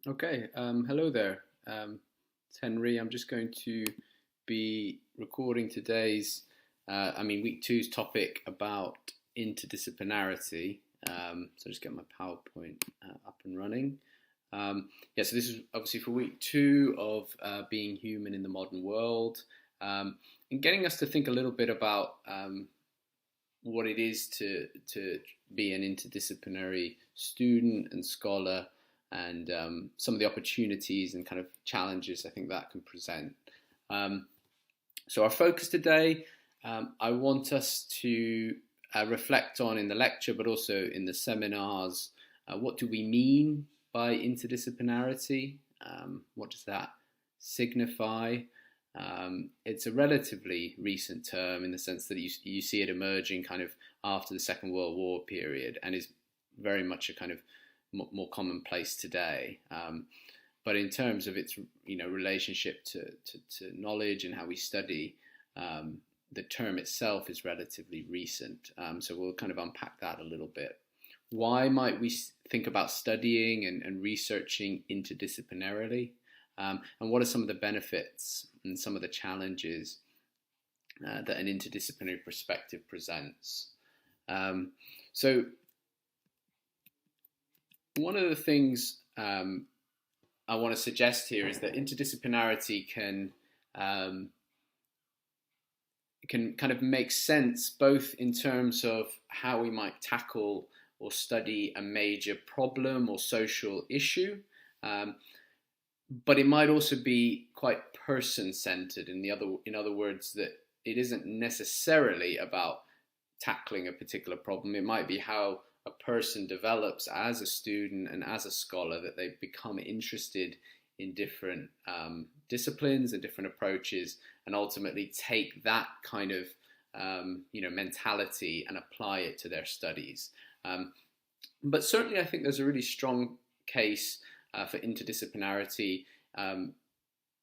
Okay, hello there. It's Henry. I'm just going to be recording week two's topic about interdisciplinarity. So just get my PowerPoint up and running. So this is obviously for week two of being human in the modern world, and getting us to think a little bit about what it is to be an interdisciplinary student and scholar, and some of the opportunities and kind of challenges I think that can present. So our focus today, I want us to reflect on in the lecture, but also in the seminars, what do we mean by interdisciplinarity? What does that signify? It's a relatively recent term in the sense that you see it emerging kind of after the Second World War period, and is very much a kind of more commonplace today. But in terms of its relationship to knowledge and how we study, the term itself is relatively recent. So we'll kind of unpack that a little bit. Why might we think about studying and researching interdisciplinarily? And what are some of the benefits and some of the challenges that an interdisciplinary perspective presents? So one of the things I want to suggest here is that interdisciplinarity can kind of make sense both in terms of how we might tackle or study a major problem or social issue, but it might also be quite person-centered. In other words, that it isn't necessarily about tackling a particular problem. It might be how a person develops as a student and as a scholar, that they become interested in different disciplines and different approaches, and ultimately take that kind of mentality and apply it to their studies. But certainly I think there's a really strong case for interdisciplinarity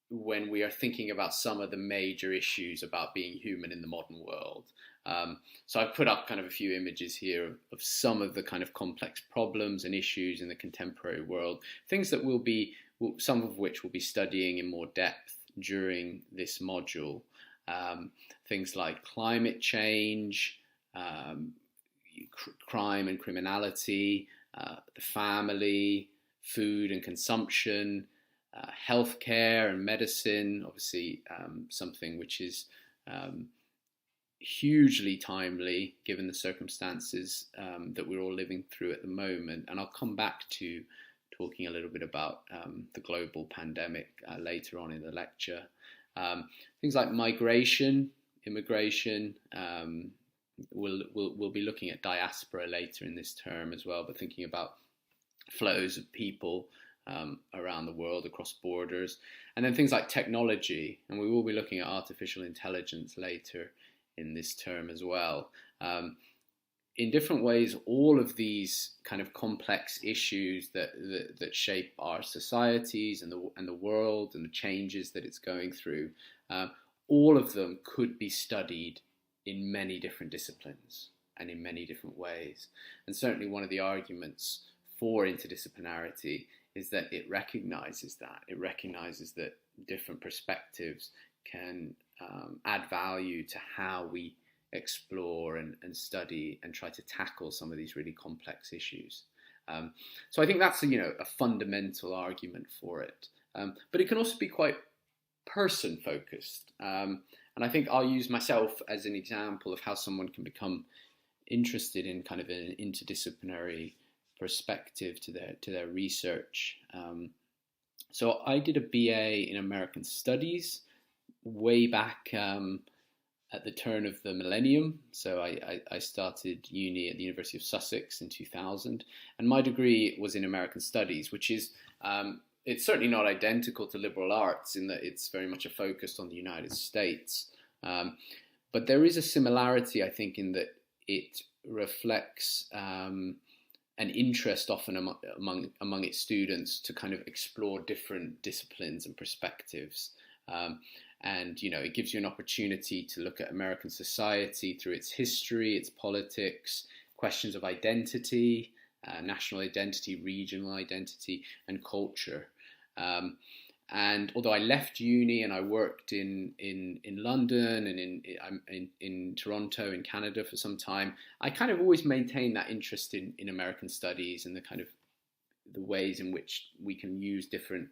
when we are thinking about some of the major issues about being human in the modern world. So I've put up kind of a few images here of some of the kind of complex problems and issues in the contemporary world, things that some of which we'll be studying in more depth during this module. Things like climate change, crime and criminality, the family, food and consumption, healthcare and medicine, obviously something which is hugely timely given the circumstances that we're all living through at the moment. And I'll come back to talking a little bit about the global pandemic later on in the lecture. Things like migration, immigration. We'll be looking at diaspora later in this term as well, but thinking about flows of people around the world across borders. And then things like technology, and we will be looking at artificial intelligence later in this term as well. In different ways, all of these kind of complex issues that shape our societies and the world and the changes that it's going through, all of them could be studied in many different disciplines and in many different ways. And certainly one of the arguments for interdisciplinarity is that it recognizes that. It recognizes that different perspectives can add value to how we explore and study and try to tackle some of these really complex issues. So I think that's a fundamental argument for it. But it can also be quite person-focused. And I think I'll use myself as an example of how someone can become interested in kind of an interdisciplinary perspective to their research. So I did a BA in American Studies way back at the turn of the millennium. So I started uni at the University of Sussex in 2000, and my degree was in American Studies, which is it's certainly not identical to liberal arts in that it's very much a focus on the United States. But there is a similarity, I think, in that it reflects an interest often among its students to kind of explore different disciplines and perspectives. And it gives you an opportunity to look at American society through its history, its politics, questions of identity, national identity, regional identity, and culture. And although I left uni and I worked in London and in Toronto in Canada for some time, I kind of always maintained that interest in American studies and the kind of the ways in which we can use different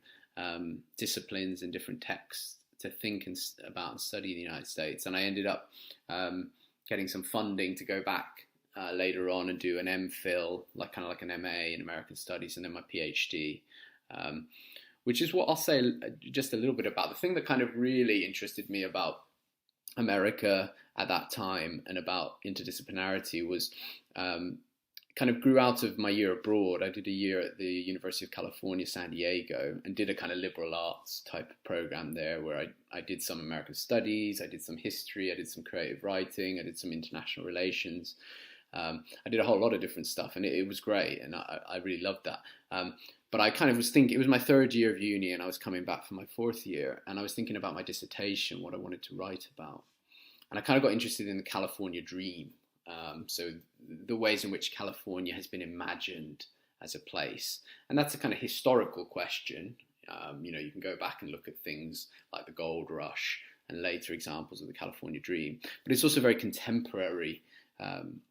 disciplines and different texts to think about and study the United States. And I ended up getting some funding to go back later on and do an MPhil, kind of like an MA in American Studies, and then my PhD, which is what I'll say just a little bit about. The thing that kind of really interested me about America at that time and about interdisciplinarity was kind of grew out of my year abroad. I did a year at the University of California, San Diego, and did a kind of liberal arts type of program there where I did some American studies, I did some history, I did some creative writing, I did some international relations. I did a whole lot of different stuff, and it was great, and I really loved that. But I kind of was thinking, it was my third year of uni, and I was coming back for my fourth year, and I was thinking about my dissertation, what I wanted to write about. And I kind of got interested in the California dream. So the ways in which California has been imagined as a place. And that's a kind of historical question. You can go back and look at things like the gold rush and later examples of the California dream. But it's also a very contemporary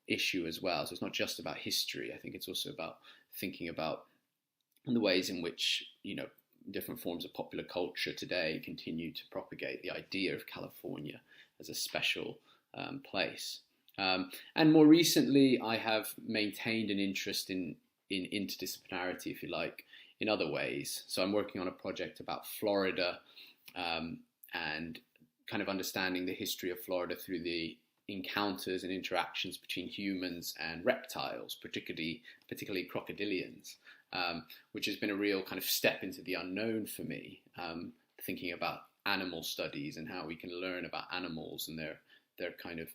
issue as well. So it's not just about history. I think it's also about thinking about the ways in which, different forms of popular culture today continue to propagate the idea of California as a special place. And more recently, I have maintained an interest in interdisciplinarity, if you like, in other ways. So I'm working on a project about Florida and kind of understanding the history of Florida through the encounters and interactions between humans and reptiles, particularly crocodilians, which has been a real kind of step into the unknown for me, thinking about animal studies and how we can learn about animals and their kind of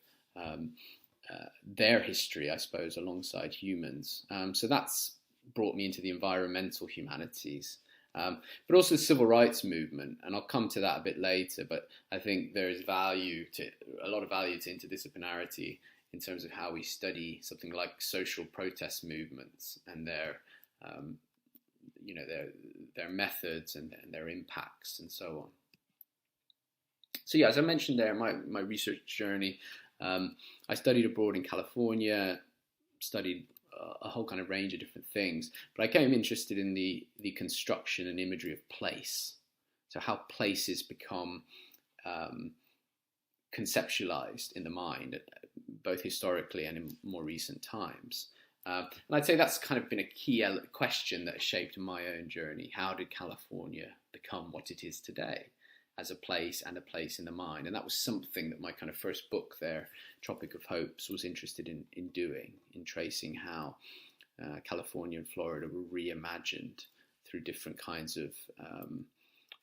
their history, I suppose, alongside humans. So that's brought me into the environmental humanities, but also the civil rights movement, and I'll come to that a bit later. But I think there is a lot of value to interdisciplinarity in terms of how we study something like social protest movements and their methods and their impacts and so on. So yeah, as I mentioned there, my research journey, I studied abroad in California, studied a whole kind of range of different things, but I became interested in the construction and imagery of place. So how places become conceptualized in the mind, both historically and in more recent times. And I'd say that's kind of been a key question that has shaped my own journey. How did California become what it is today as a place and a place in the mind? And that was something that my kind of first book there, Tropic of Hopes, was interested in doing, in tracing how California and Florida were reimagined through different kinds of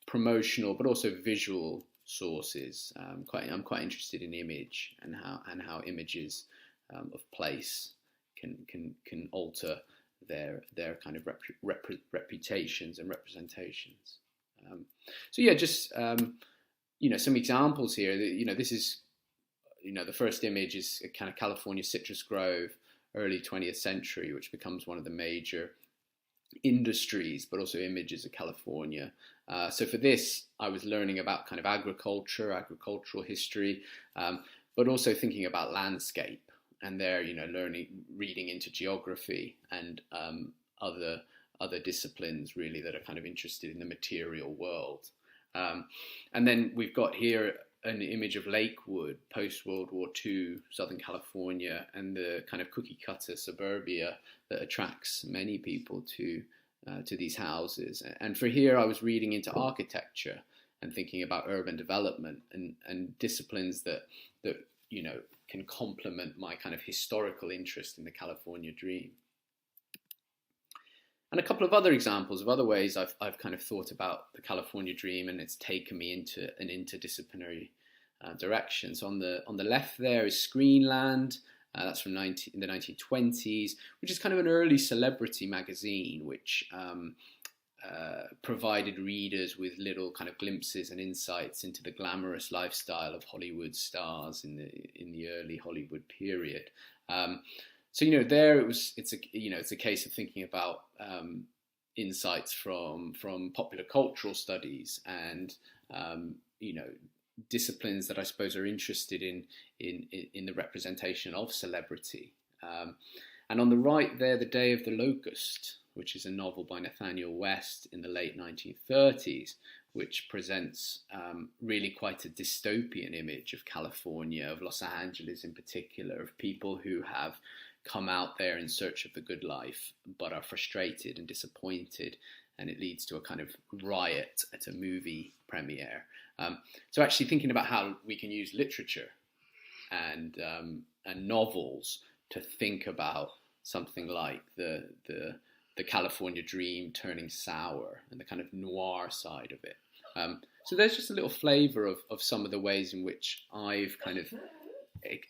promotional but also visual sources. I'm quite interested in image and how images of place can alter their kind of reputations and representations. So yeah, just some examples here. This is the first image is a kind of California citrus grove, early 20th century, which becomes one of the major industries, but also images of California. So for this, I was learning about kind of agricultural history, but also thinking about landscape, and there, reading into geography and other disciplines really that are kind of interested in the material world. And then we've got here an image of Lakewood, post-World War II, Southern California, and the kind of cookie cutter suburbia that attracts many people to these houses. And for here, I was reading into architecture and thinking about urban development and disciplines that can complement my kind of historical interest in the California dream. And a couple of other examples of other ways I've kind of thought about the California dream, and it's taken me into an interdisciplinary direction. So on the left there is Screenland. That's from in the 1920s, which is kind of an early celebrity magazine, which provided readers with little kind of glimpses and insights into the glamorous lifestyle of Hollywood stars in the early Hollywood period. So there it's a case of thinking about insights from popular cultural studies and disciplines that I suppose are interested in the representation of celebrity. And on the right there, The Day of the Locust, which is a novel by Nathaniel West in the late 1930s, which presents really quite a dystopian image of California, of Los Angeles in particular, of people who have come out there in search of the good life, but are frustrated and disappointed, and it leads to a kind of riot at a movie premiere. So actually thinking about how we can use literature and novels to think about something like the California dream turning sour and the kind of noir side of it. So there's just a little flavour of some of the ways in which I've kind of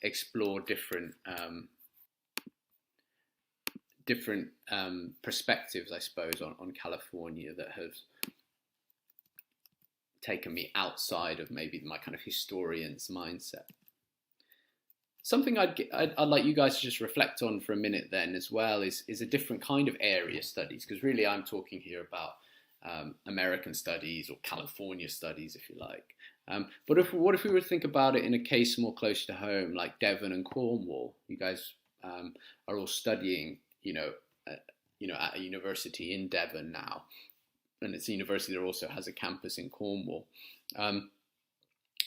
explored different perspectives, I suppose, on California that have taken me outside of maybe my kind of historian's mindset. Something I'd like you guys to just reflect on for a minute then as well is a different kind of area studies, because really I'm talking here about American studies or California studies, if you like. But what if we were to think about it in a case more close to home, like Devon and Cornwall? You guys are all studying, at a university in Devon now, and it's a university that also has a campus in Cornwall.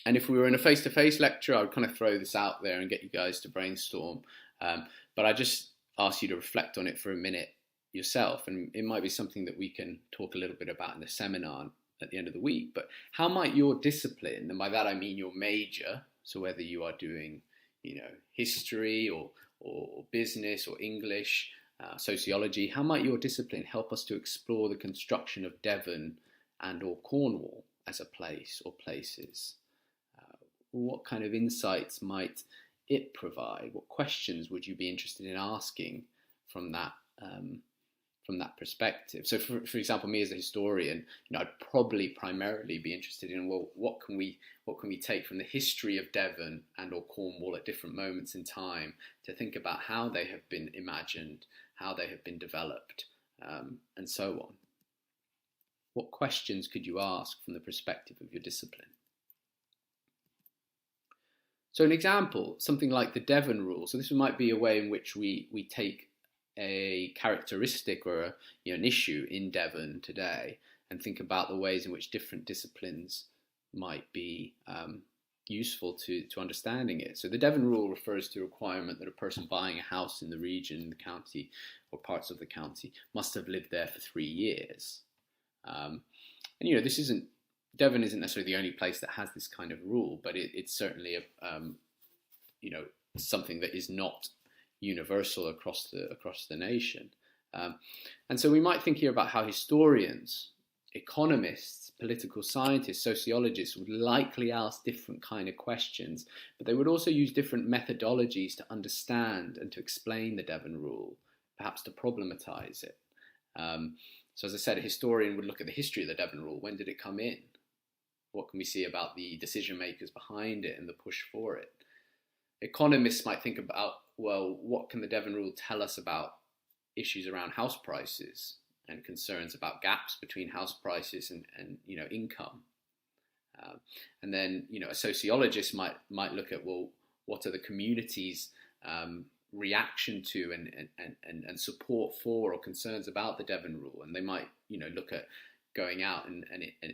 And if we were in a face-to-face lecture, I would kind of throw this out there and get you guys to brainstorm. But I just ask you to reflect on it for a minute yourself, and it might be something that we can talk a little bit about in the seminar at the end of the week. But how might your discipline, and by that I mean your major, so whether you are doing, history or business or English, sociology, how might your discipline help us to explore the construction of Devon and or Cornwall as a place or places? What kind of insights might it provide? What questions would you be interested in asking from that perspective? So, for example, me as a historian, I'd probably primarily be interested in, well, what can we take from the history of Devon and or Cornwall at different moments in time to think about how they have been imagined, how they have been developed, and so on. What questions could you ask from the perspective of your discipline? So an example, something like the Devon rule. So this might be a way in which we take a characteristic or an issue in Devon today and think about the ways in which different disciplines might be useful to understanding it. So the Devon rule refers to a requirement that a person buying a house in the region, the county, or parts of the county must have lived there for 3 years. And Devon isn't necessarily the only place that has this kind of rule, but it's certainly something that is not universal across the nation. And so we might think here about how historians, economists, political scientists, sociologists would likely ask different kind of questions, but they would also use different methodologies to understand and to explain the Devon rule, perhaps to problematize it. So as I said, a historian would look at the history of the Devon rule. When did it come in? What can we see about the decision makers behind it and the push for it? Economists might think about, well, what can the Devon rule tell us about issues around house prices and concerns about gaps between house prices and income? And then a sociologist might look at, well, what are the community's reaction to and support for or concerns about the Devon rule? And they might look at going out and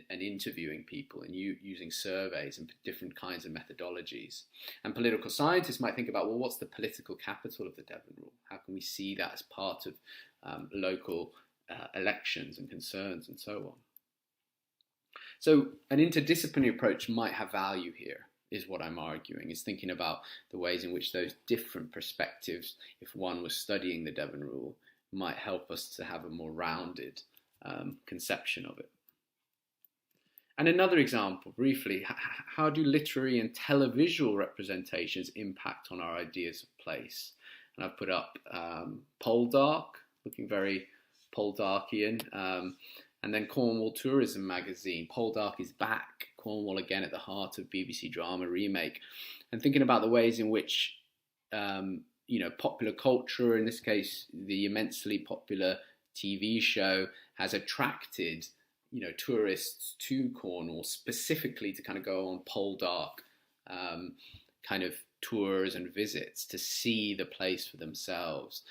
interviewing people and using surveys and different kinds of methodologies. And political scientists might think about, well, what's the political capital of the Devon rule? How can we see that as part of local elections and concerns and so on? So an interdisciplinary approach might have value here, is what I'm arguing, is thinking about the ways in which those different perspectives, if one was studying the Devon rule, might help us to have a more rounded conception of it. And another example, briefly, how do literary and televisual representations impact on our ideas of place? And I've put up Poldark, looking very Poldarkian, and then Cornwall Tourism magazine. Poldark is back, Cornwall again at the heart of BBC drama remake, and thinking about the ways in which popular culture, in this case, the immensely popular TV show, has attracted, tourists to Cornwall specifically to kind of go on poldark kind of tours and visits to see the place for themselves.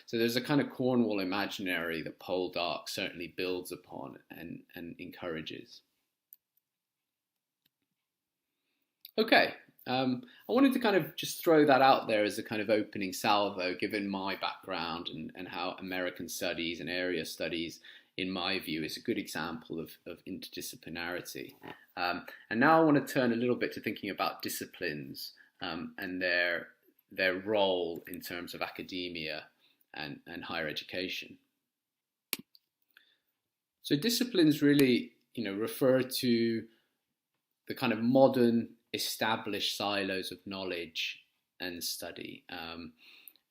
So there's a kind of Cornwall imaginary that poldark certainly builds upon and encourages. Okay, I wanted to kind of just throw that out there as a kind of opening salvo, given my background and how American studies and area studies, in my view, is a good example of interdisciplinarity. And now I want to turn a little bit to thinking about disciplines and their role in terms of academia and higher education. So disciplines really, refer to the kind of modern established silos of knowledge and study,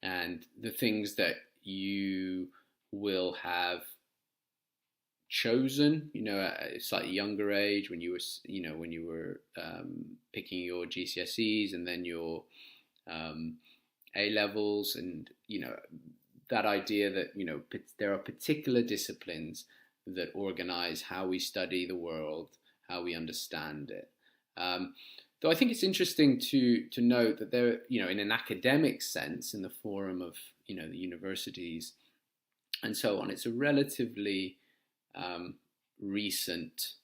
and the things that you will have chosen, at a slightly younger age when you were picking your GCSEs and then your A levels, and that idea that there are particular disciplines that organize how we study the world, how we understand it. Though I think it's interesting to note that there, in an academic sense, in the forum of the universities and so on, it's a relatively recent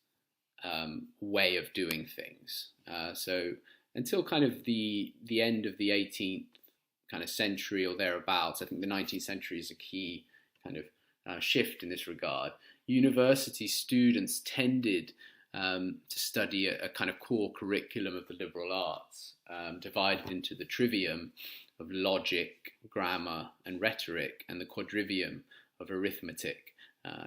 way of doing things. So until kind of the end of the 18th kind of century or thereabouts, I think the 19th century is a key kind of shift in this regard. University students tended to study a kind of core curriculum of the liberal arts, divided into the trivium of logic, grammar, and rhetoric, and the quadrivium of arithmetic,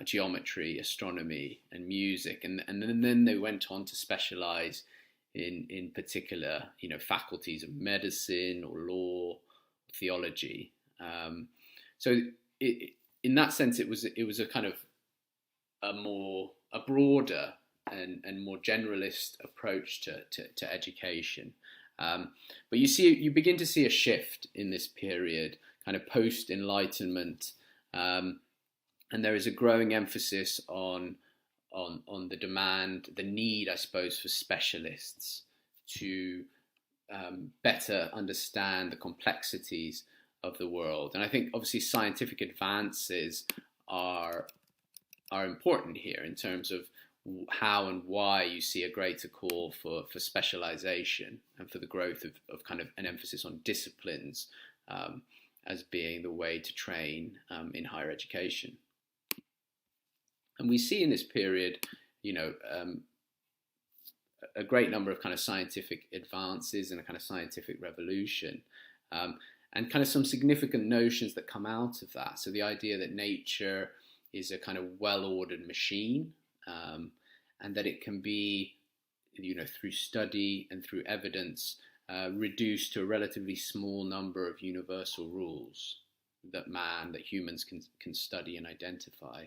geometry, astronomy, and music. And then they went on to specialize in particular, faculties of medicine or law, theology. So in that sense, it was a kind of a broader and more generalist approach to education. But you begin to see a shift in this period, kind of post-Enlightenment, and there is a growing emphasis on the demand, the need, I suppose, for specialists to better understand the complexities of the world. And I think obviously scientific advances are important here in terms of how and why you see a greater call for specialization and for the growth of kind of an emphasis on disciplines as being the way to train in higher education. And we see in this period, a great number of kind of scientific advances and a kind of scientific revolution, and kind of some significant notions that come out of that. So the idea that nature is a kind of well-ordered machine, and that it can be, through study and through evidence, reduced to a relatively small number of universal rules that humans can study and identify.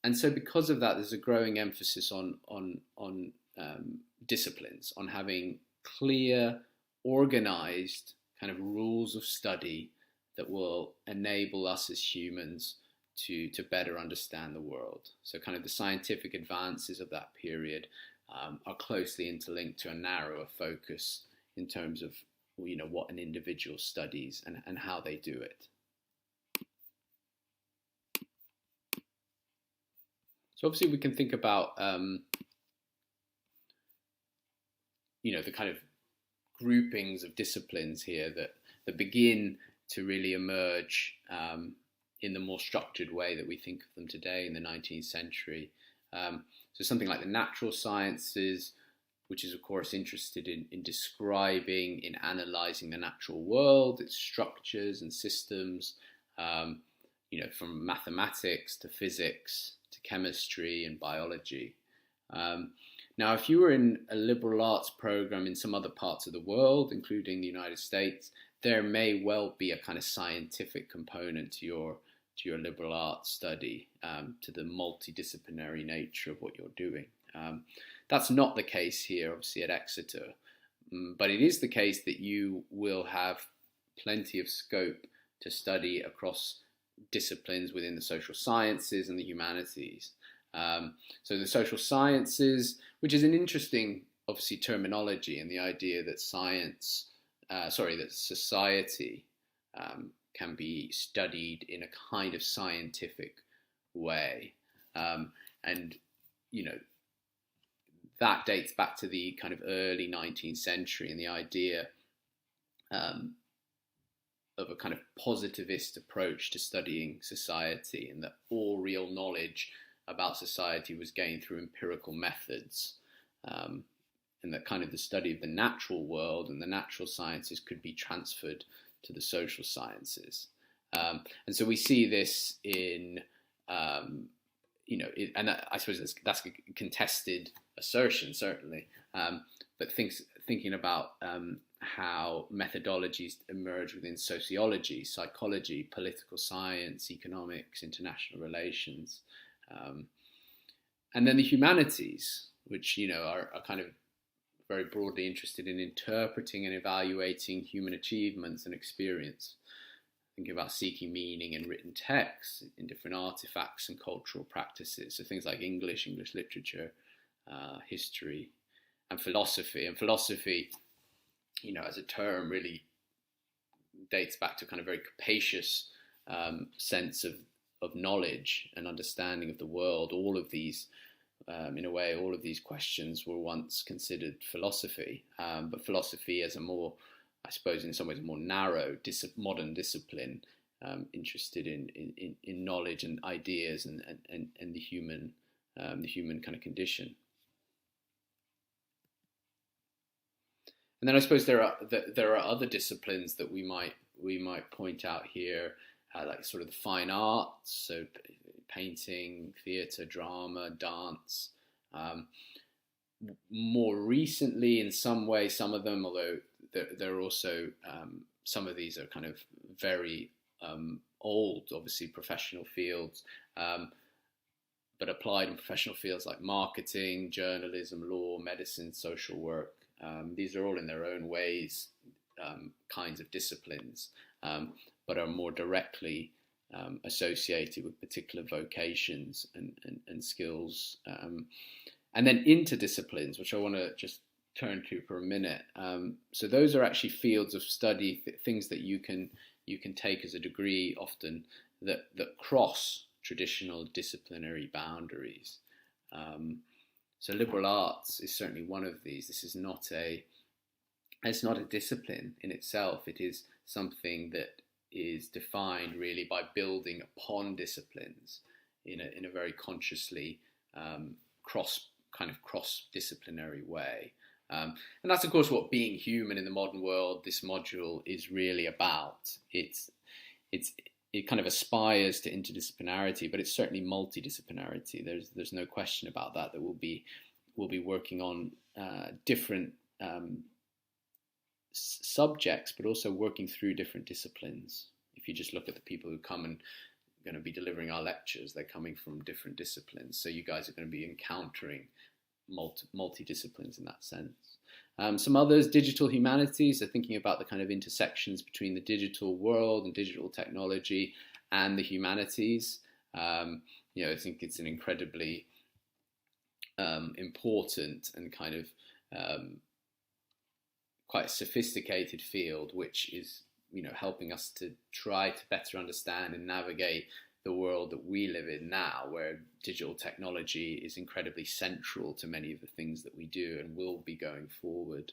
And so because of that, there's a growing emphasis on disciplines, on having clear, organized kind of rules of study that will enable us as humans to better understand the world. So kind of the scientific advances of that period are closely interlinked to a narrower focus in terms of what an individual studies and how they do it. So obviously we can think about the kind of groupings of disciplines here that begin to really emerge in the more structured way that we think of them today in the 19th century. So something like the natural sciences, which is of course interested in describing, in analysing the natural world, its structures and systems, from mathematics to physics to chemistry and biology. Now, if you were in a liberal arts program in some other parts of the world, including the United States, there may well be a kind of scientific component to your liberal arts study, to the multidisciplinary nature of what you're doing. That's not the case here, obviously, at Exeter. But it is the case that you will have plenty of scope to study across disciplines within the social sciences and the humanities. So the social sciences, which is an interesting, obviously, terminology, and the idea that that society can be studied in a kind of scientific way. And, that dates back to the kind of early 19th century, and the idea of a kind of positivist approach to studying society, and that all real knowledge about society was gained through empirical methods, and that kind of the study of the natural world and the natural sciences could be transferred to the social sciences. And so we see this in, and I suppose that's a contested assertion, certainly, but thinking about how methodologies emerge within sociology, psychology, political science, economics, international relations, and then the humanities, which are kind of very broadly interested in interpreting and evaluating human achievements and experience. Thinking about seeking meaning in written texts, in different artifacts and cultural practices. So things like English literature, history, and philosophy. And philosophy, as a term, really dates back to kind of very capacious sense of knowledge and understanding of the world. All of these, in a way, all of these questions were once considered philosophy, but philosophy as a more, I suppose, in some ways, a more narrow modern discipline, interested in knowledge and ideas and the human kind of condition. And then I suppose there are other disciplines that we might point out here, like sort of the fine arts, so painting, theatre, drama, dance. More recently, in some way, some of them, although there are also some of these are kind of very old, obviously, professional fields, but applied in professional fields like marketing, journalism, law, medicine, social work. These are all in their own ways kinds of disciplines, but are more directly associated with particular vocations and skills. And then interdisciplines, which I want to just turn to for a minute. So those are actually fields of study, things that you can take as a degree often that cross traditional disciplinary boundaries. So liberal arts is certainly one of these. This is not it's not a discipline in itself. It is something that is defined really by building upon disciplines in a very consciously cross-disciplinary way. And that's, of course, what being human in the modern world, this module, is really about. It kind of aspires to interdisciplinarity, but it's certainly multidisciplinarity. There's no question about that. That we'll be working on different subjects, but also working through different disciplines. If you just look at the people who come and are going to be delivering our lectures, they're coming from different disciplines. So you guys are going to be encountering multi-disciplines in that sense. Some others, digital humanities, are thinking about the kind of intersections between the digital world and digital technology and the humanities. I think it's an incredibly important and kind of quite sophisticated field, which is helping us to try to better understand and navigate the world that we live in now, where digital technology is incredibly central to many of the things that we do and will be going forward.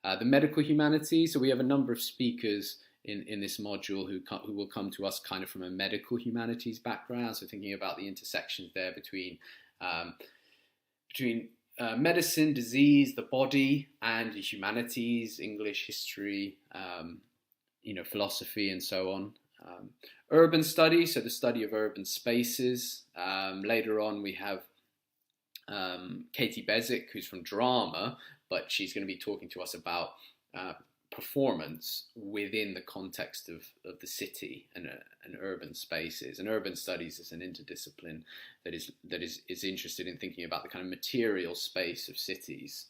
The medical humanities, so we have a number of speakers in this module who will come to us kind of from a medical humanities background, so thinking about the intersections there between medicine, disease, the body, and the humanities, English, history, philosophy, and so on. Urban studies, so the study of urban spaces. Later on, we have Katie Bezic, who's from drama, but she's going to be talking to us about performance within the context of the city and urban spaces. And urban studies is an interdiscipline that is interested in thinking about the kind of material space of cities,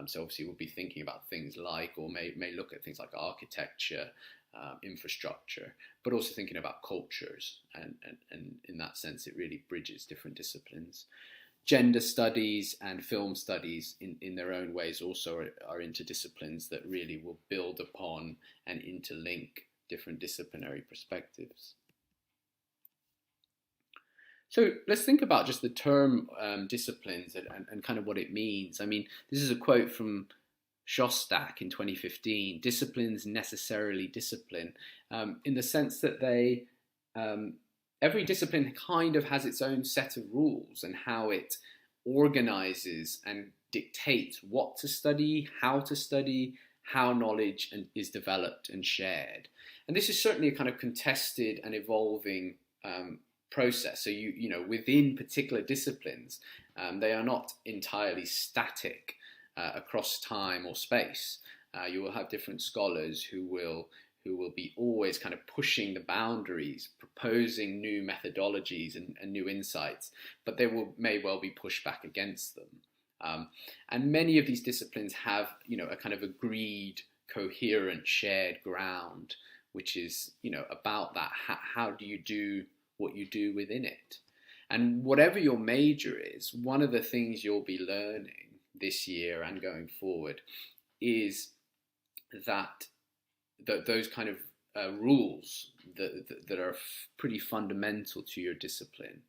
So obviously we'll be thinking about things like, or may look at things like architecture, infrastructure, but also thinking about cultures. And in that sense, it really bridges different disciplines. Gender studies and film studies in their own ways also are interdisciplines that really will build upon and interlink different disciplinary perspectives. So let's think about just the term disciplines and kind of what it means. I mean, this is a quote from Shostak in 2015. Disciplines necessarily discipline, in the sense that every discipline kind of has its own set of rules and how it organizes and dictates what to study, how knowledge is developed and shared. And this is certainly a kind of contested and evolving process. So you know, within particular disciplines, they are not entirely static across time or space. You will have different scholars who will be always kind of pushing the boundaries, proposing new methodologies and new insights, but they may well be pushed back against them. And many of these disciplines have, you know, a kind of agreed, coherent, shared ground, which is, you know, about that. How do you do what you do within it? And whatever your major is, one of the things you'll be learning this year and going forward is that those kind of rules that are pretty fundamental to your discipline.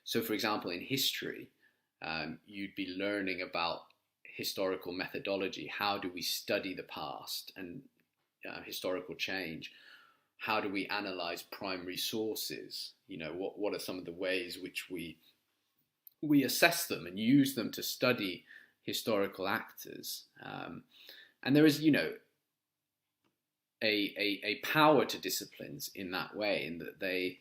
So, for example, in history, you'd be learning about historical methodology. How do we study the past and historical change? How do we analyze primary sources? You know, what are some of the ways which we assess them and use them to study historical actors? And there is, you know, a power to disciplines in that way, in that they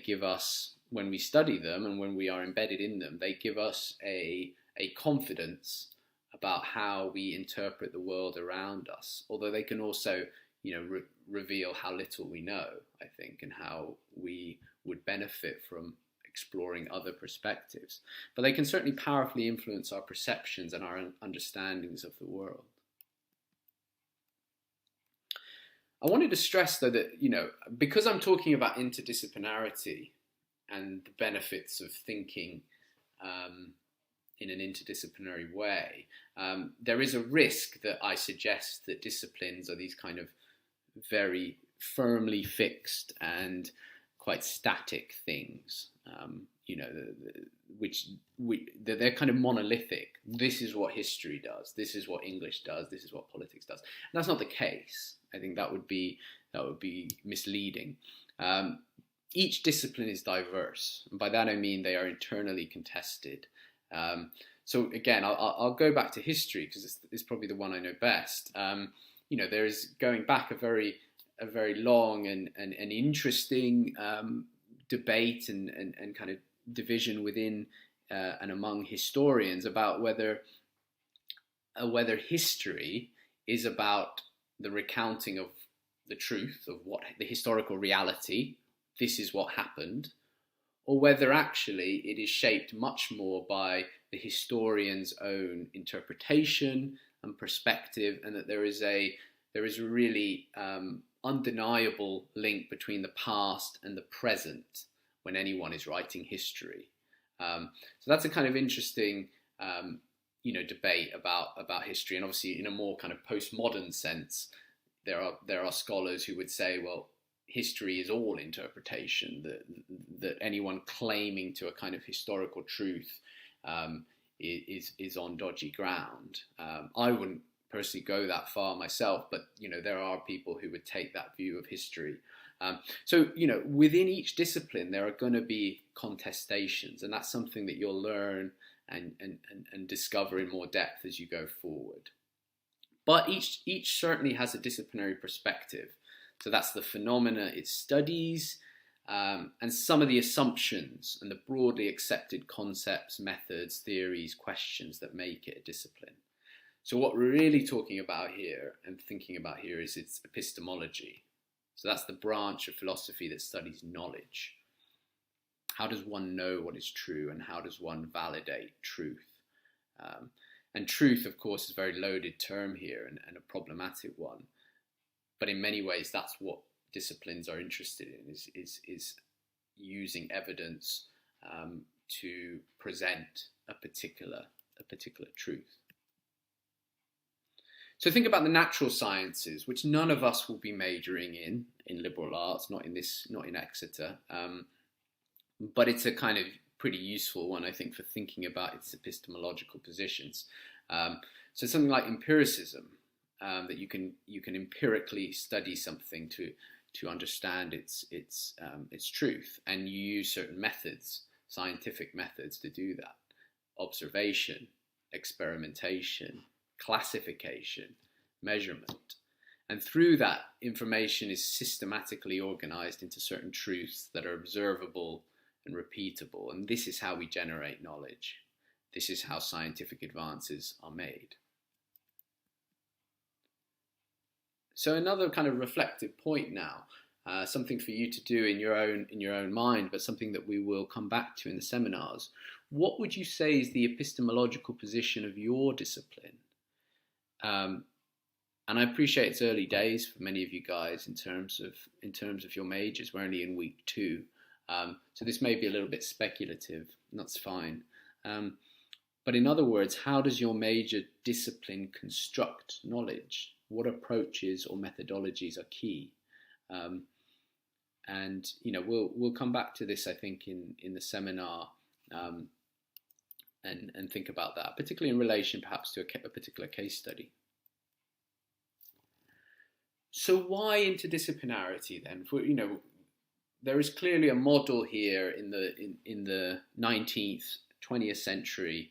give us, when we study them and when we are embedded in them, they give us a confidence about how we interpret the world around us. Although they can also, you know, reveal how little we know, I think, and how we would benefit from exploring other perspectives. But they can certainly powerfully influence our perceptions and our understandings of the world. I wanted to stress, though, that, you know, because I'm talking about interdisciplinarity and the benefits of thinking in an interdisciplinary way, there is a risk that I suggest that disciplines are these kind of very firmly fixed and quite static things, you know, they're kind of monolithic. This is what history does. This is what English does. This is what politics does. And that's not the case. I think that would be misleading. Each discipline is diverse, and by that I mean they are internally contested. So again, I'll go back to history because it's probably the one I know best. You know, there is, going back, a very long and interesting debate and kind of division within and among historians about whether history is about the recounting of the truth of what the historical reality, this is what happened, or whether actually it is shaped much more by the historian's own interpretation and perspective, and that there is a really undeniable link between the past and the present when anyone is writing history. So that's a kind of interesting you know, debate about history. And obviously, in a more kind of postmodern sense, there are scholars who would say, well, history is all interpretation, that anyone claiming to a kind of historical truth is on dodgy ground. I wouldn't personally go that far myself, but, you know, there are people who would take that view of history. So, you know, within each discipline, there are going to be contestations, and that's something that you'll learn and discover in more depth as you go forward. But each certainly has a disciplinary perspective. So that's the phenomena it studies, and some of the assumptions and the broadly accepted concepts, methods, theories, questions that make it a discipline. So what we're really talking about here and thinking about here is its epistemology. So that's the branch of philosophy that studies knowledge. How does one know what is true, and how does one validate truth? And truth, of course, is a very loaded term here and a problematic one. But in many ways, that's what disciplines are interested in, is using evidence to present a particular truth. So think about the natural sciences, which none of us will be majoring in liberal arts, not in Exeter, but it's a kind of pretty useful one, I think, for thinking about its epistemological positions. So something like empiricism, that you can empirically study something to understand its truth, and you use certain methods, scientific methods, to do that: observation, experimentation, classification, measurement. And through that, information is systematically organized into certain truths that are observable and repeatable. And this is how we generate knowledge. This is how scientific advances are made. So another kind of reflective point now, something for you to do in your own mind, but something that we will come back to in the seminars. What would you say is the epistemological position of your discipline? And I appreciate it's early days for many of you guys in terms of your majors. We're only in week 2, so this may be a little bit speculative, and that's fine. But in other words, how does your major discipline construct knowledge? What approaches or methodologies are key? And we'll come back to this, I think, in the seminar, and think about that, particularly in relation perhaps to a particular case study. So why interdisciplinarity then? There is clearly a model here in the 19th, 20th century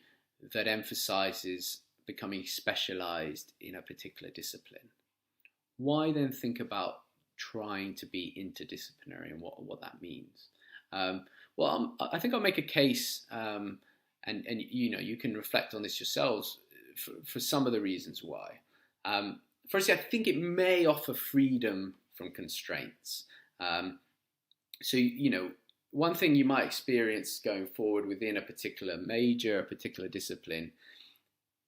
that emphasizes becoming specialized in a particular discipline. Why then think about trying to be interdisciplinary and what that means? I think I'll make a case, and you can reflect on this yourselves for some of the reasons why. Firstly, I think it may offer freedom from constraints. So one thing you might experience going forward within a particular major, a particular discipline,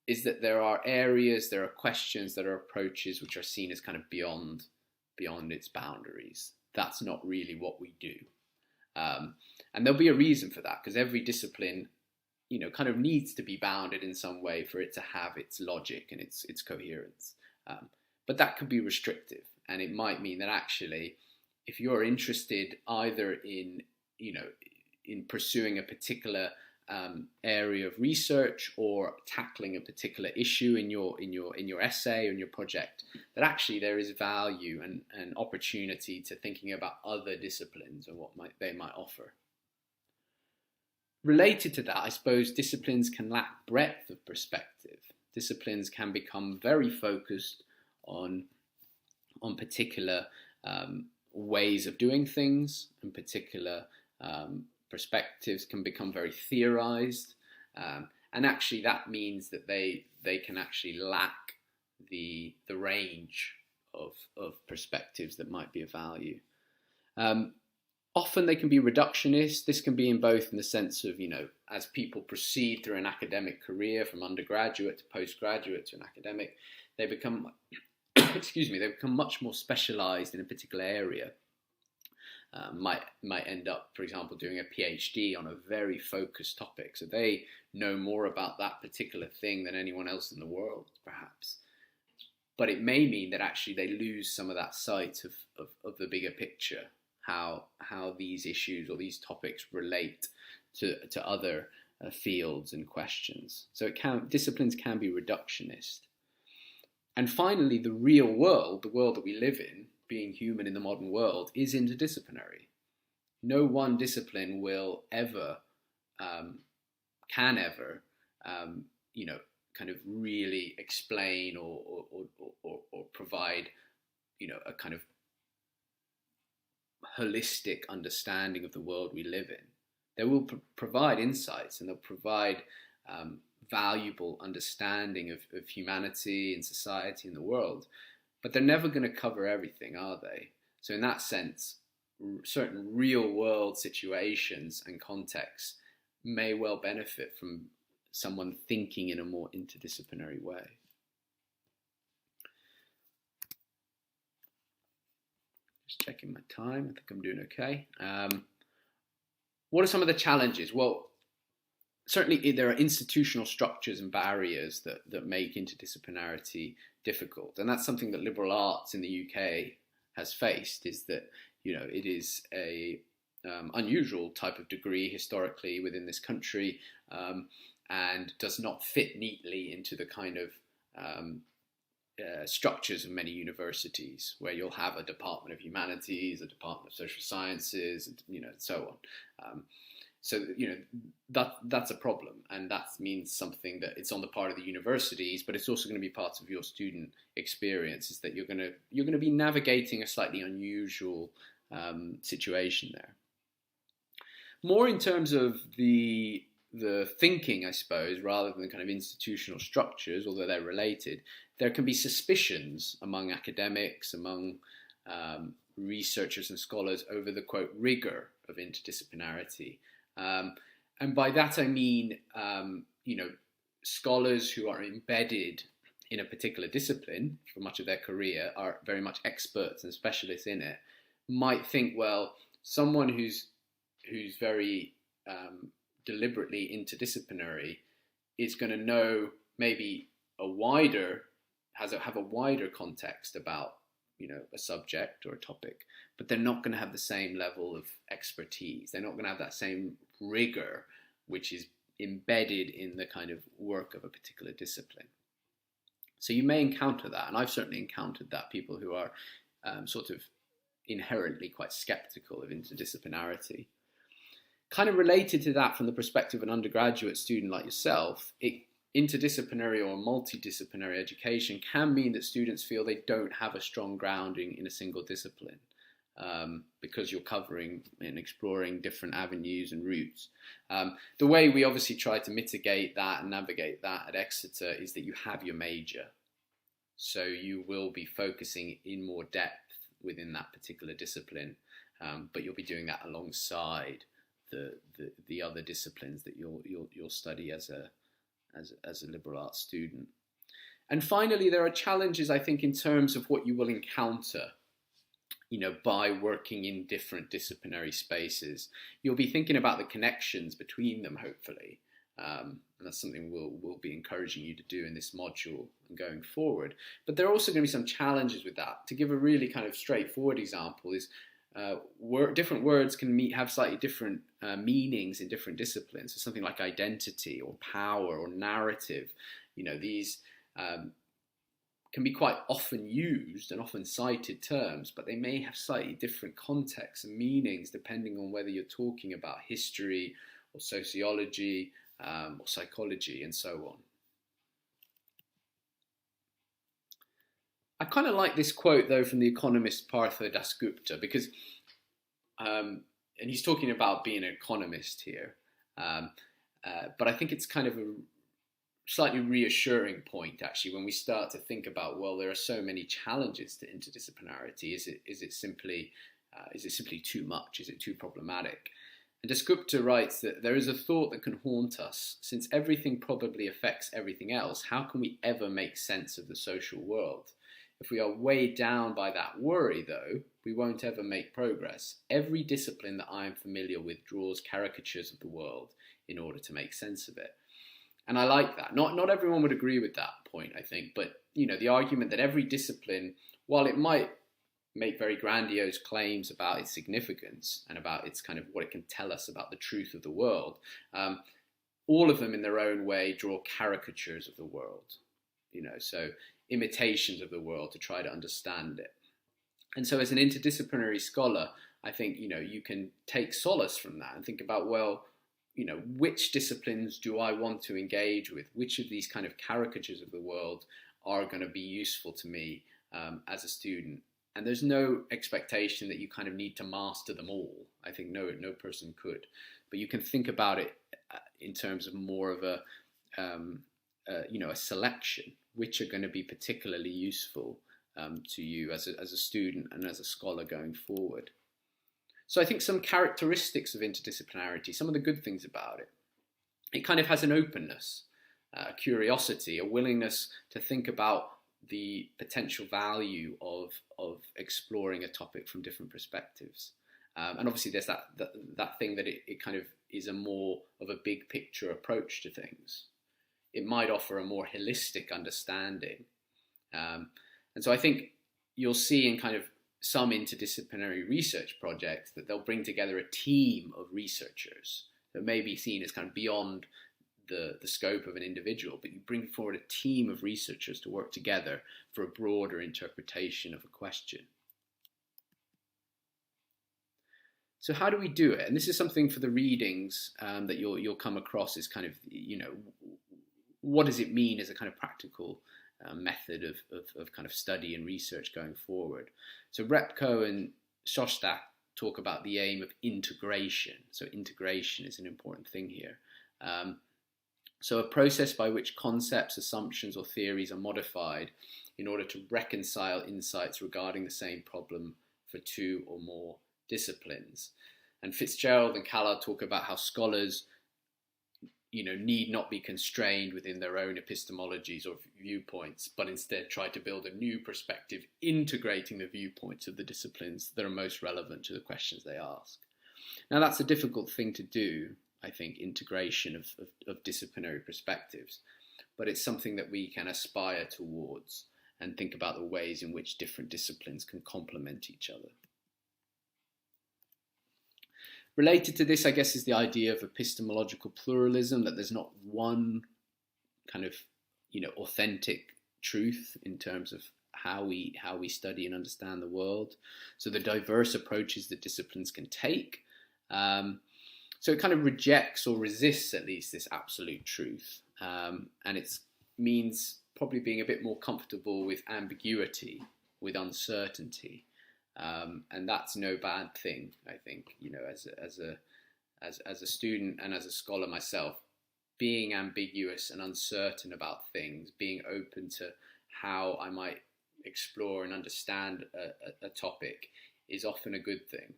is that there are areas, there are questions, there are approaches which are seen as kind of beyond its boundaries. That's not really what we do. And there'll be a reason for that, because every discipline, kind of needs to be bounded in some way for it to have its logic and its coherence. But that could be restrictive, and it might mean that actually, if you're interested either in pursuing a particular area of research or tackling a particular issue in your essay or in your project, that actually there is value and opportunity to thinking about other disciplines and what they might offer. Related to that, I suppose disciplines can lack breadth of perspective. Disciplines can become very focused on particular ways of doing things, and particular perspectives can become very theorized, and actually that means that they can actually lack the range of perspectives that might be of value. Often they can be reductionist. This can be in both in the sense of, as people proceed through an academic career from undergraduate to postgraduate to an academic, they become they become much more specialized in a particular area. Might end up, for example, doing a PhD on a very focused topic. So they know more about that particular thing than anyone else in the world, perhaps. But it may mean that actually they lose some of that sight of the bigger picture, how these issues or these topics relate to other fields and questions. So disciplines can be reductionist. And finally, the real world, the world that we live in, being human in the modern world, is interdisciplinary. No one discipline will ever, can ever, kind of really explain or provide, a kind of holistic understanding of the world we live in. They will provide insights, and they'll provide valuable understanding of humanity and society and the world. But they're never going to cover everything, are they? So in that sense, certain real world situations and contexts may well benefit from someone thinking in a more interdisciplinary way. Just checking my time. I think I'm doing okay. What are some of the challenges? Well, certainly there are institutional structures and barriers that make interdisciplinarity difficult. And that's something that liberal arts in the UK has faced, is that, it is a unusual type of degree historically within this country, and does not fit neatly into the kind of structures of many universities, where you'll have a Department of Humanities, a Department of Social Sciences, and so on. So that's a problem, and that means something that it's on the part of the universities, but it's also going to be part of your student experience. Is that you're going to be navigating a slightly unusual situation there. More in terms of the thinking, I suppose, rather than the kind of institutional structures, although they're related, there can be suspicions among academics, among researchers and scholars over the, quote, rigor of interdisciplinarity. And by that I mean, scholars who are embedded in a particular discipline for much of their career, are very much experts and specialists in it, might think, well, someone who's very deliberately interdisciplinary is going to know maybe have a wider context about a subject or a topic, but they're not going to have the same level of expertise. They're not going to have that same rigor which is embedded in the kind of work of a particular discipline. So you may encounter that, and I've certainly encountered that, people who are sort of inherently quite skeptical of interdisciplinarity. Kind of related to that from the perspective of an undergraduate student like yourself, interdisciplinary or multidisciplinary education can mean that students feel they don't have a strong grounding in a single discipline, because you're covering and exploring different avenues and routes. The way we obviously try to mitigate that and navigate that at Exeter is that you have your major. So you will be focusing in more depth within that particular discipline, but you'll be doing that alongside the other disciplines that you'll study as a liberal arts student. And finally, there are challenges, I think, in terms of what you will encounter, by working in different disciplinary spaces. You'll be thinking about the connections between them, hopefully. And that's something we'll be encouraging you to do in this module and going forward. But there are also going to be some challenges with that. To give a really kind of straightforward example is, different words can have slightly different meanings in different disciplines. So something like identity or power or narrative, these can be quite often used and often cited terms, but they may have slightly different contexts and meanings depending on whether you're talking about history or sociology or psychology and so on. I kind of like this quote, though, from the economist Partha Dasgupta, because, and he's talking about being an economist here, but I think it's kind of a slightly reassuring point, actually, when we start to think about, well, there are so many challenges to interdisciplinarity. Is it simply too much? Is it too problematic? And Dasgupta writes that there is a thought that can haunt us. Since everything probably affects everything else, how can we ever make sense of the social world? If we are weighed down by that worry, though, we won't ever make progress. Every discipline that I am familiar with draws caricatures of the world in order to make sense of it. And I like that. Not everyone would agree with that point, I think, but the argument that every discipline, while it might make very grandiose claims about its significance and about its kind of what it can tell us about the truth of the world, all of them in their own way draw caricatures of the world, so imitations of the world to try to understand it. And so as an interdisciplinary scholar, I think, you can take solace from that and think about, well, which disciplines do I want to engage with? Which of these kind of caricatures of the world are going to be useful to me as a student? And there's no expectation that you kind of need to master them all. I think no person could. But you can think about it in terms of more of a selection, which are going to be particularly useful to you as a student and as a scholar going forward. So I think some characteristics of interdisciplinarity, some of the good things about it. it kind of has an openness, a curiosity, a willingness to think about the potential value of exploring a topic from different perspectives. And obviously there's that thing that it kind of is a more of a big picture approach to things. It might offer a more holistic understanding. And so I think you'll see in kind of some interdisciplinary research projects that they'll bring together a team of researchers that may be seen as kind of beyond the scope of an individual, but you bring forward a team of researchers to work together for a broader interpretation of a question. So how do we do it? And this is something for the readings that you'll come across is kind of, what does it mean as a kind of practical method of kind of study and research going forward? So Repko and Shostak talk about the aim of integration. So integration is an important thing here. So a process by which concepts, assumptions, or theories are modified in order to reconcile insights regarding the same problem for two or more disciplines. And Fitzgerald and Callard talk about how scholars, need not be constrained within their own epistemologies or viewpoints, but instead try to build a new perspective, integrating the viewpoints of the disciplines that are most relevant to the questions they ask. Now, that's a difficult thing to do, I think, integration of disciplinary perspectives, but it's something that we can aspire towards and think about the ways in which different disciplines can complement each other. Related to this, I guess, is the idea of epistemological pluralism, that there's not one kind of, authentic truth in terms of how we study and understand the world. So the diverse approaches that disciplines can take. So it kind of rejects or resists at least this absolute truth. And it means probably being a bit more comfortable with ambiguity, with uncertainty. And that's no bad thing, I think, as a student and as a scholar myself, being ambiguous and uncertain about things, being open to how I might explore and understand a topic is often a good thing.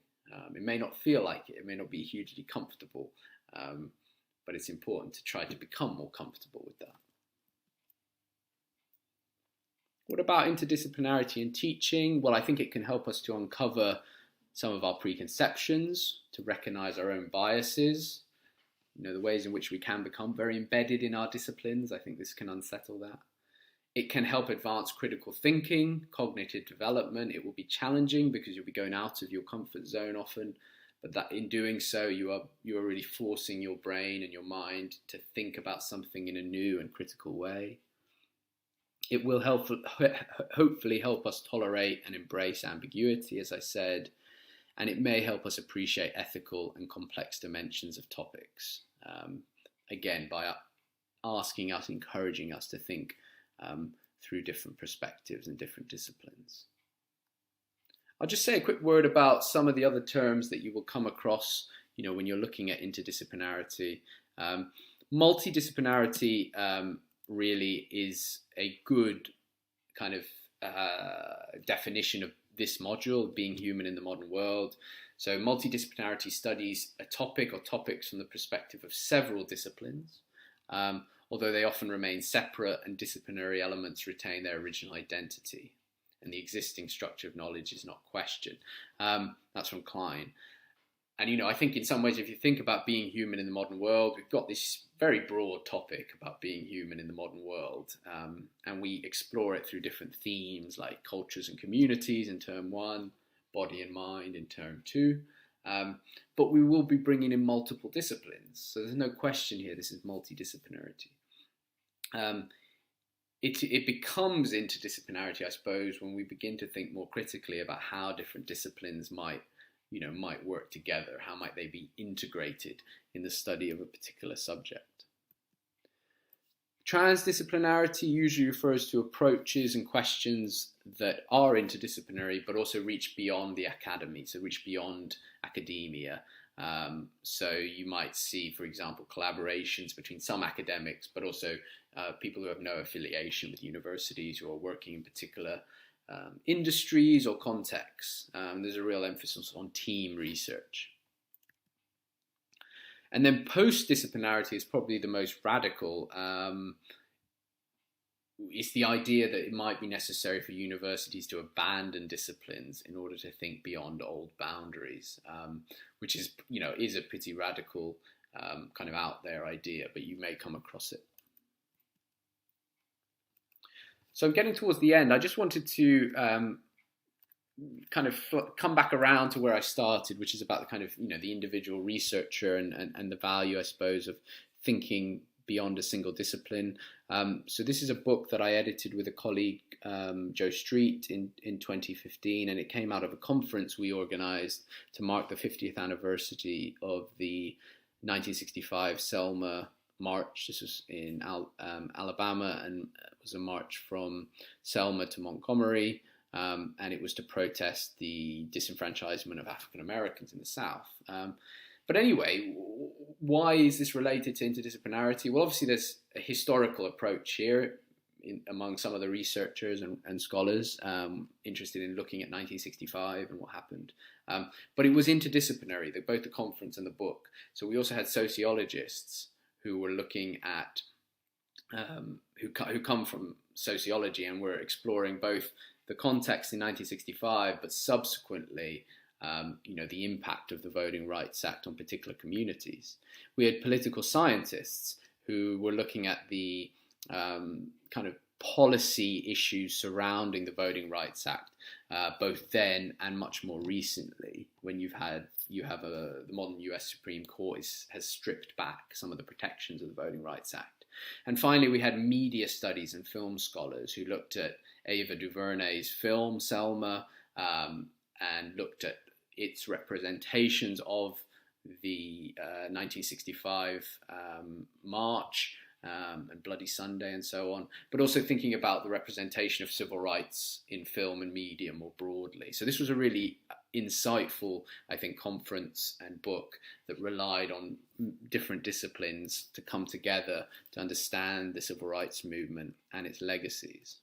It may not feel like it may not be hugely comfortable, but it's important to try to become more comfortable with that. What about interdisciplinarity in teaching? Well, I think it can help us to uncover some of our preconceptions, to recognize our own biases, the ways in which we can become very embedded in our disciplines. I think this can unsettle that. It can help advance critical thinking, cognitive development. It will be challenging because you'll be going out of your comfort zone often, but that in doing so, you are really forcing your brain and your mind to think about something in a new and critical way. It will hopefully help us tolerate and embrace ambiguity, as I said, and it may help us appreciate ethical and complex dimensions of topics. Again, by asking us, encouraging us to think through different perspectives and different disciplines. I'll just say a quick word about some of the other terms that you will come across, when you're looking at interdisciplinarity. Multidisciplinarity really is a good kind of definition of this module, being human in the modern world. So multidisciplinarity studies a topic or topics from the perspective of several disciplines, although they often remain separate and disciplinary elements retain their original identity and the existing structure of knowledge is not questioned. That's from Klein. And, I think in some ways, if you think about being human in the modern world, we've got this very broad topic about being human in the modern world. And we explore it through different themes like cultures and communities in term 1, body and mind in term 2. But we will be bringing in multiple disciplines. So there's no question here, this is multidisciplinarity. It becomes interdisciplinarity, I suppose, when we begin to think more critically about how different disciplines might work together. How might they be integrated in the study of a particular subject? Transdisciplinarity usually refers to approaches and questions that are interdisciplinary, but also reach beyond the academy, so reach beyond academia. So you might see, for example, collaborations between some academics, but also people who have no affiliation with universities who are working in particular industries or contexts. There's a real emphasis on team research. And then post-disciplinarity is probably the most radical. It's the idea that it might be necessary for universities to abandon disciplines in order to think beyond old boundaries, which is, is a pretty radical kind of out there idea, but you may come across it. So I'm getting towards the end. I just wanted to kind of come back around to where I started, which is about the kind of, the individual researcher and the value, I suppose, of thinking beyond a single discipline. So this is a book that I edited with a colleague, Joe Street, in 2015, and it came out of a conference we organized to mark the 50th anniversary of the 1965 Selma March. This was in Alabama, and it was a march from Selma to Montgomery, and it was to protest the disenfranchisement of African Americans in the South. But anyway, why is this related to interdisciplinarity? Well, obviously there's a historical approach here among some of the researchers and scholars interested in looking at 1965 and what happened. But it was interdisciplinary, both the conference and the book. So we also had sociologists who were looking at, who come from sociology, and were exploring both the context in 1965, but subsequently the impact of the Voting Rights Act on particular communities. We had political scientists who were looking at the kind of policy issues surrounding the Voting Rights Act, both then and much more recently, when the modern US Supreme Court has stripped back some of the protections of the Voting Rights Act. And finally, we had media studies and film scholars who looked at Ava DuVernay's film Selma, and looked at its representations of the 1965 march and Bloody Sunday and so on, but also thinking about the representation of civil rights in film and media more broadly. So this was a really insightful, I think, conference and book that relied on different disciplines to come together to understand the civil rights movement and its legacies.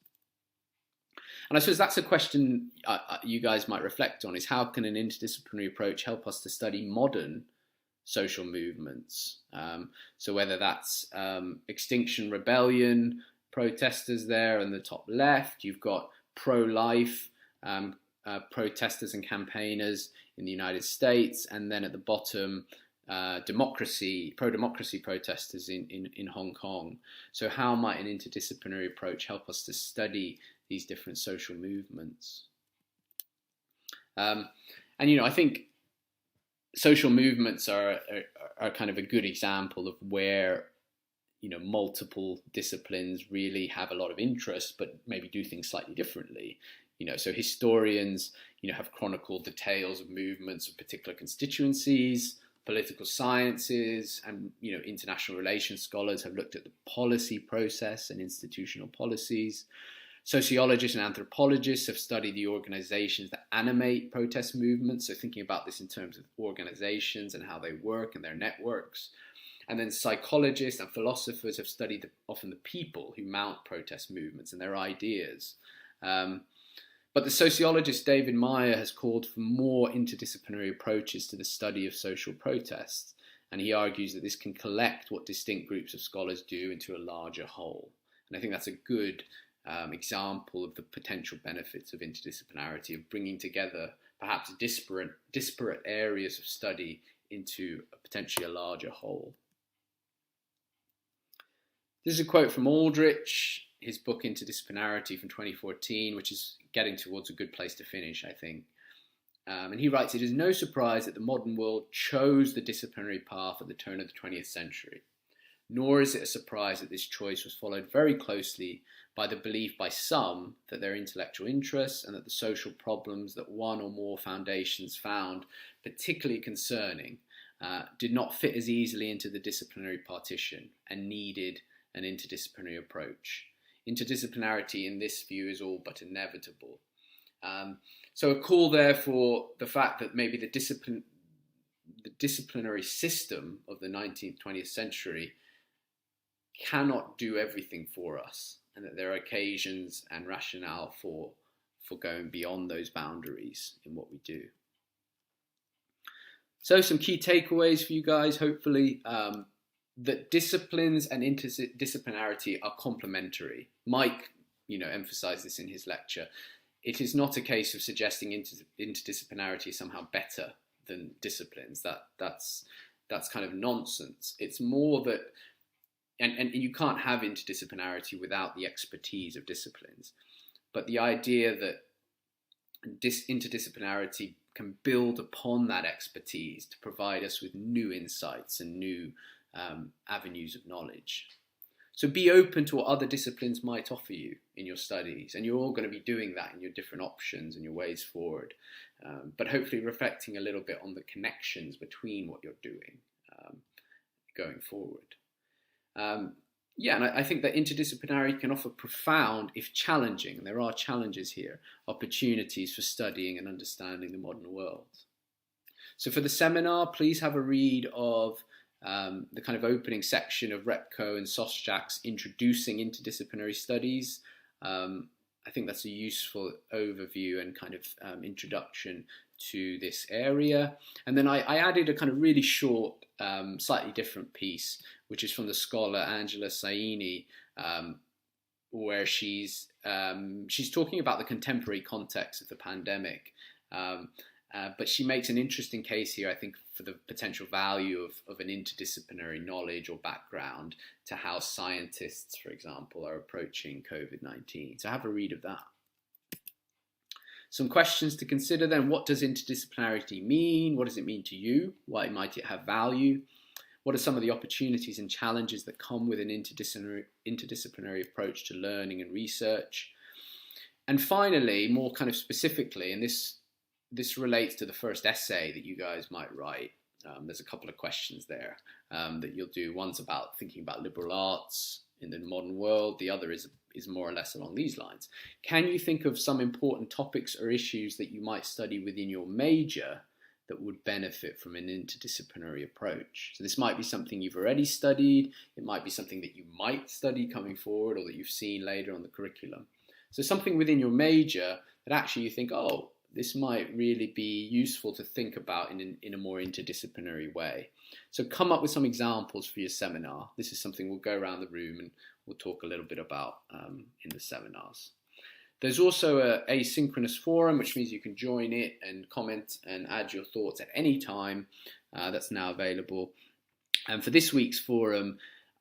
And I suppose that's a question you guys might reflect on, is how can an interdisciplinary approach help us to study modern social movements? So whether that's Extinction Rebellion protesters there in the top left, you've got pro-life protesters and campaigners in the United States, and then at the bottom, pro-democracy protesters in Hong Kong. So how might an interdisciplinary approach help us to study these different social movements? And I think social movements are kind of a good example of where multiple disciplines really have a lot of interest, but maybe do things slightly differently. So historians have chronicled the tales of movements of particular constituencies. Political sciences and international relations scholars have looked at the policy process and institutional policies. Sociologists and anthropologists have studied the organizations that animate protest movements, so thinking about this in terms of organizations and how they work and their networks. And then psychologists and philosophers have studied often the people who mount protest movements and their ideas. But the sociologist David Meyer has called for more interdisciplinary approaches to the study of social protests, and he argues that this can collect what distinct groups of scholars do into a larger whole. And I think that's a good example of the potential benefits of interdisciplinarity, of bringing together perhaps disparate areas of study into potentially a larger whole. This is a quote from Aldrich, his book Interdisciplinarity from 2014, which is getting towards a good place to finish, I think. And he writes, "It is no surprise that the modern world chose the disciplinary path at the turn of the 20th century. Nor is it a surprise that this choice was followed very closely by the belief by some that their intellectual interests and that the social problems that one or more foundations found particularly concerning did not fit as easily into the disciplinary partition and needed an interdisciplinary approach. Interdisciplinarity in this view is all but inevitable." So a call there for the fact that maybe the disciplinary system of the 19th, 20th century cannot do everything for us, and that there are occasions and rationale for going beyond those boundaries in what we do. So some key takeaways for you guys, hopefully, that disciplines and interdisciplinarity are complementary. Mike, emphasized this in his lecture. It is not a case of suggesting interdisciplinarity is somehow better than disciplines. That's kind of nonsense. It's more that, and you can't have interdisciplinarity without the expertise of disciplines. But the idea that interdisciplinarity can build upon that expertise to provide us with new insights and new avenues of knowledge. So be open to what other disciplines might offer you in your studies, and you're all going to be doing that in your different options and your ways forward, but hopefully reflecting a little bit on the connections between what you're doing going forward. And I think that interdisciplinarity can offer profound, if challenging, and there are challenges here, opportunities for studying and understanding the modern world. So for the seminar, please have a read of the kind of opening section of Repko and Sosjak's Introducing Interdisciplinary Studies. I think that's a useful overview and kind of introduction to this area. And then I added a kind of really short, slightly different piece, which is from the scholar Angela Saini, where she's talking about the contemporary context of the pandemic. But she makes an interesting case here, I think, for the potential value of an interdisciplinary knowledge or background to how scientists, for example, are approaching COVID-19. So have a read of that. Some questions to consider then. What does interdisciplinarity mean? What does it mean to you? Why might it have value? What are some of the opportunities and challenges that come with an interdisciplinary approach to learning and research? And finally, more kind of specifically, and this relates to the first essay that you guys might write. There's a couple of questions there that you'll do. One's about thinking about liberal arts in the modern world. The other is more or less along these lines. Can you think of some important topics or issues that you might study within your major that would benefit from an interdisciplinary approach? So this might be something you've already studied. It might be something that you might study coming forward or that you've seen later on the curriculum. So something within your major that actually you think, oh, this might really be useful to think about in a more interdisciplinary way. So come up with some examples for your seminar. This is something we'll go around the room and we'll talk a little bit about in the seminars. There's also an asynchronous forum, which means you can join it and comment and add your thoughts at any time. That's now available. And for this week's forum,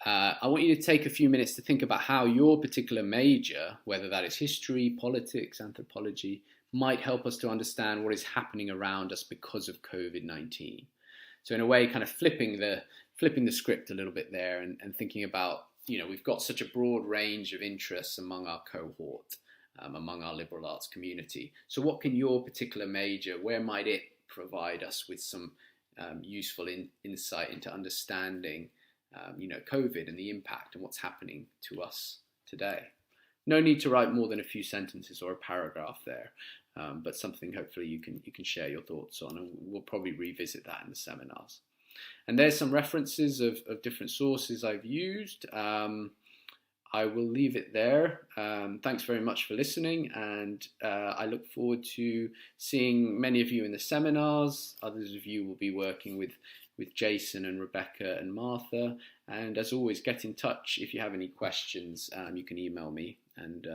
I want you to take a few minutes to think about how your particular major, whether that is history, politics, anthropology, might help us to understand what is happening around us because of COVID-19. So in a way, kind of flipping the script a little bit there and thinking about, we've got such a broad range of interests among our cohort, among our liberal arts community. So what can your particular major, where might it provide us with some useful insight into understanding, COVID and the impact and what's happening to us today? No need to write more than a few sentences or a paragraph there, but something hopefully you can share your thoughts on, and we'll probably revisit that in the seminars. And there's some references of different sources I've used. I will leave it there. Thanks very much for listening, and I look forward to seeing many of you in the seminars. Others of you will be working with Jason and Rebecca and Martha. And as always, get in touch if you have any questions. You can email me. And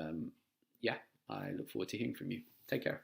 I look forward to hearing from you. Take care.